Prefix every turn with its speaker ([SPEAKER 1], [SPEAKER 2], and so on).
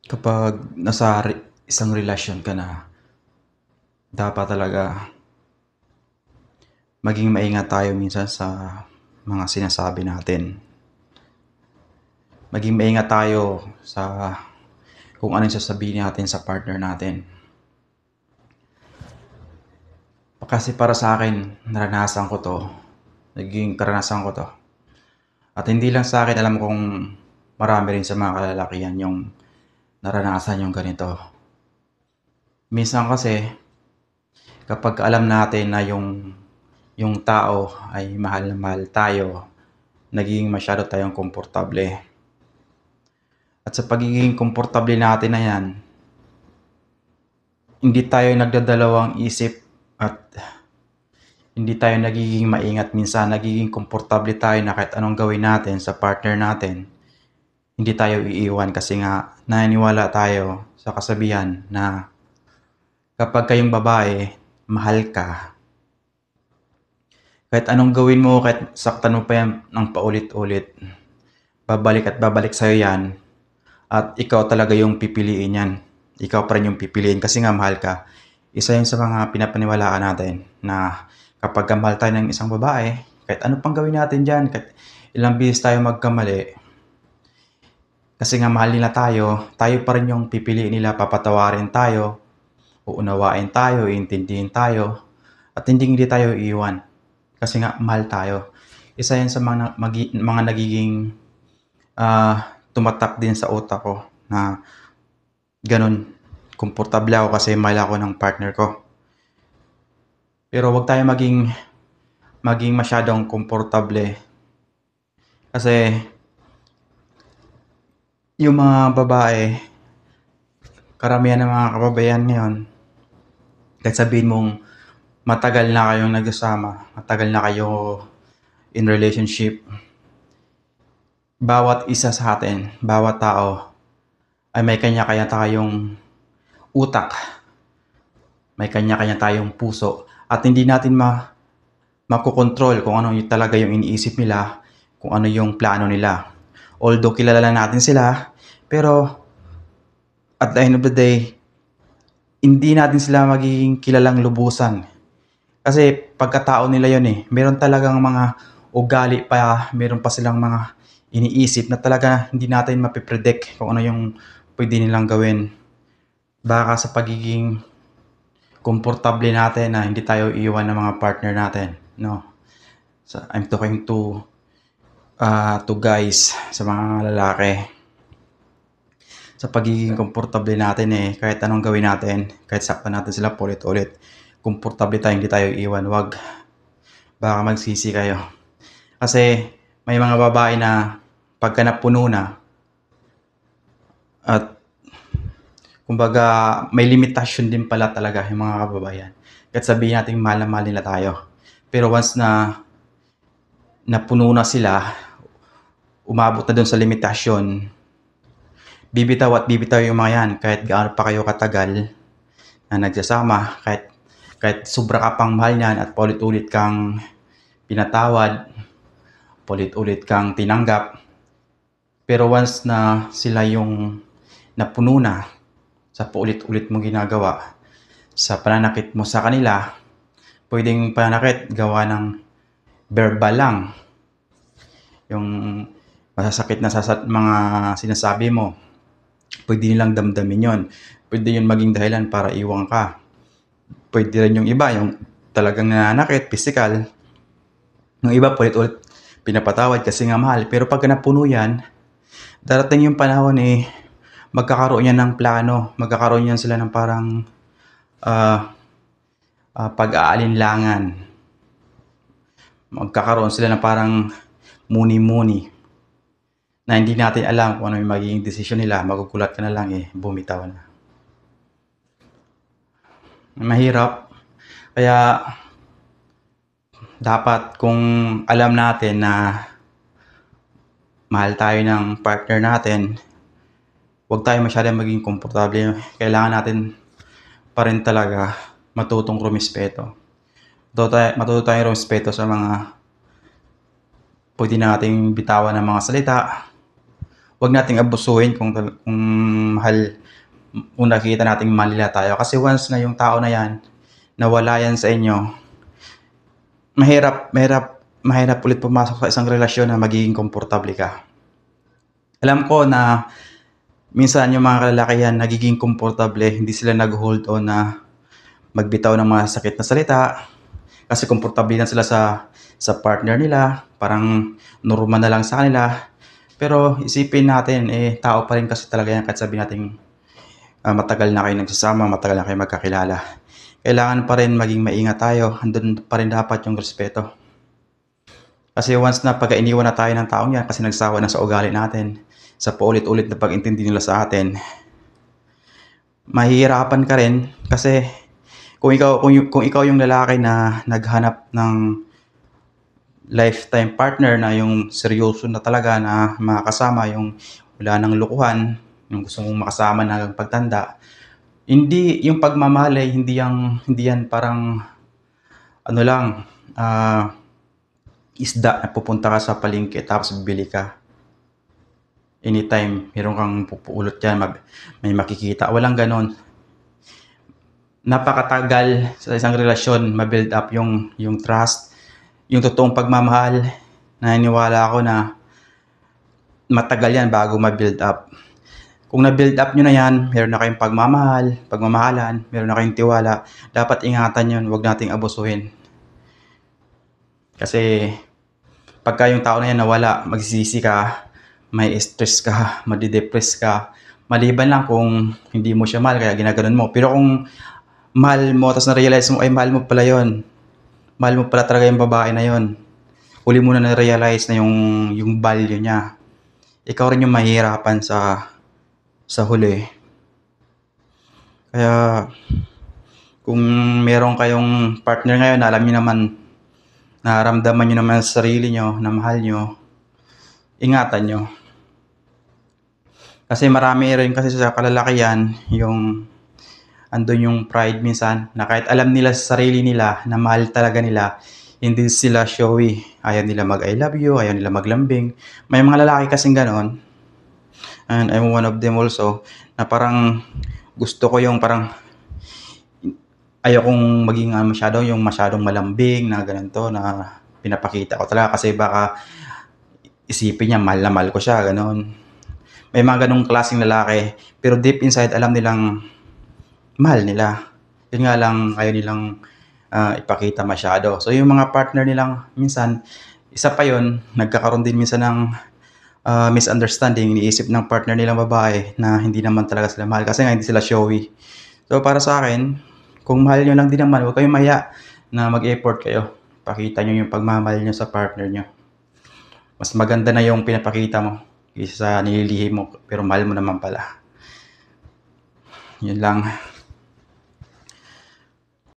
[SPEAKER 1] Kapag nasa isang relasyon ka na, dapat talaga maging maingat tayo minsan sa mga sinasabi natin. Maging maingat tayo sa kung ano yung sasabihin natin sa partner natin. Kasi para sa akin, naranasan ko to. Naging karanasan ko to. At hindi lang sa akin, alam kong marami rin sa mga kalalakihan yung naranasan yung ganito. Minsan kasi, kapag alam natin na yung tao ay mahal na mahal tayo, naging masyado tayong komportable. At sa pagiging komportable natin na yan, hindi tayo nagdadalawang isip at hindi tayo nagiging maingat minsan. Nagiging komportable tayo na kahit anong gawin natin sa partner natin, hindi tayo iiwan kasi nga naniniwala tayo sa kasabihan na kapag kayong babae, mahal ka. Kahit anong gawin mo, kahit saktan mo pa yan ng paulit-ulit, babalik at babalik sa'yo yan. At ikaw talaga yung pipiliin yan. Ikaw pa rin yung pipiliin kasi nga mahal ka. Isa yun sa mga pinapaniwalaan natin na kapag mahal tayo ng isang babae, kahit ano pang gawin natin dyan, kahit ilang beses tayo magkamali, kasi nga mahal nila tayo, tayo pa rin yung pipiliin nila, papatawarin tayo, uunawain tayo, iintindihin tayo, at hindi tayo iiwan. Kasi nga mahal tayo. Isa yan sa mga nagiging tumatak din sa utak ko na ganun, komportable ako kasi mahal ako ng partner ko. Pero wag tayo maging masyadong komportable kasi yung mga babae, karamihan ng mga kababayan ngayon, kahit sabihin mong matagal na kayong nagsasama, matagal na kayo in relationship, bawat isa sa atin, bawat tao, ay may kanya-kanya tayong utak, may kanya-kanya tayong puso, at hindi natin makokontrol kung ano yung talaga yung iniisip nila, kung ano yung plano nila. Although kilala lang natin sila, pero at the end of the day, hindi natin sila magiging kilalang lubusan. Kasi pagkatao nila yun eh. Meron talagang mga ugali pa, meron pa silang mga iniisip na talaga hindi natin mapipredict kung ano yung pwede nilang gawin. Baka sa pagiging komportable natin na hindi tayo iwan ng mga partner natin. No? So, I'm talking to guys, sa mga lalaki. Sa pagiging komportable natin eh, kahit anong gawin natin, kahit saktan natin sila ulit-ulit, komportable tayo, hindi tayo iwan. Wag, baka magsisi kayo. Kasi may mga babae na pagka napuno na at kumbaga may limitasyon din pala talaga yung mga kababayan. Kahit sabihin natin mahal na mahal nila tayo. Pero once na napuno na sila, umabot na dun sa limitasyon, bibitaw at bibitaw yung mga yan kahit gaano pa kayo katagal na nagsasama, kahit sobra ka pang mahal niyan at paulit-ulit kang pinatawad, paulit-ulit kang tinanggap. Pero once na sila yung napuno na sa paulit-ulit mong ginagawa, sa pananakit mo sa kanila, pwedeng pananakit gawa ng verbal lang. Yung masasakit na mga sinasabi mo, pwede nilang damdamin yon. Pwede yun maging dahilan para iwan ka. Pwede rin yung iba, yung talagang nananakit, physical. Yung iba, ulit-ulit pinapatawad kasi nga mahal. Pero pag napuno yan, darating yung panahon eh, magkakaroon yan ng plano. Magkakaroon yan sila ng parang pag-aalinlangan. Magkakaroon sila ng parang muni-muni na hindi natin alam kung ano yung magiging desisyon nila. Magugulat ka na lang eh, bumitaw na. Mahirap. Kaya dapat kung alam natin na mahal tayo ng partner natin, huwag tayo masyadong maging komportable. Kailangan natin pa rin talaga matutong rumispeto. Matuto tayong rumispeto sa mga pwede nating bitawan ng mga salita. Huwag nating abusuhin kung mahal, kung nakikita nating mahal nila tayo. Kasi once na yung tao na yan, nawala yan sa inyo, mahirap ulit pumasok sa isang relasyon na magiging komportable ka. Alam ko na minsan yung mga kalalakihan nagiging komportable, hindi sila nag-hold on na magbitaw ng mga sakit na salita kasi komportable na sila sa partner nila, parang normal na lang sa kanila. Pero isipin natin, tao pa rin kasi talaga yan kahit sabihin natin matagal na kayo nagsasama, matagal na kayo magkakilala. Kailangan pa rin maging maingat tayo, andun pa rin dapat yung respeto. Kasi once na pag-iniwan na tayo ng taong yan kasi nagsawa na sa ugali natin, sa paulit-ulit na pag-intindi nila sa atin, mahihirapan ka rin kasi kung ikaw yung lalaki na naghanap ng lifetime partner na yung seryoso na talaga na makakasama, yung wala nang lukuhan, yung gusto mong makasama na pagtanda, hindi yung pagmamahal ay hindi yan parang ano lang, isda na pupunta ka sa palengke tapos bibili ka. Anytime, meron kang pupulot dyan, may makikita. Walang ganon. Napakatagal sa isang relasyon, ma-build up yung trust, yung totoong pagmamahal. Naniniwala ako na matagal yan bago ma-build up. Kung na-build up nyo na yan, meron na kayong pagmamahalan, meron na kayong tiwala, dapat ingatan yun, huwag nating abusuhin. Kasi pagka yung tao na yan nawala, magsisisi ka, may stress ka, madidepress ka, maliban lang kung hindi mo siya mahal kaya ginaganon mo. Pero kung mahal mo tapos na-realize mo ay mahal mo pala yon, mahal mo pala talaga yung babae na yon, huli mo na na-realize na yung value niya, ikaw rin yung mahihirapan sa huli. Kaya kung meron kayong partner ngayon na alam niyo naman, nararamdaman niyo naman sa sarili niyo na mahal niyo, ingatan niyo. Kasi marami rin kasi sa kalalakihan yung andun yung pride minsan na kahit alam nila sa sarili nila na mahal talaga nila, hindi sila showy. Ayaw nila mag I love you, ayaw nila maglambing. May mga lalaki kasing ganon, and I'm one of them also, na parang gusto ko yung parang ayaw kong maging masyadong malambing na ganito na pinapakita ko talaga kasi baka isipin niya mahal na mahal ko siya, ganon. May mga ganong klaseng lalaki, pero deep inside alam nilang mahal nila. Yun nga lang, ayaw nilang ipakita masyado. So yung mga partner nilang minsan, isa pa yun, nagkakaroon din minsan ng misunderstanding, iniisip ng partner nilang babae na hindi naman talaga sila mahal kasi nga hindi sila showy. So para sa akin, kung mahal nyo lang din naman, huwag kayong mahiya na mag-effort kayo. Pakita nyo yung pagmamahal nyo sa partner nyo. Mas maganda na yung pinapakita mo kaysa sa nililihim mo pero mahal mo naman pala. Yun lang.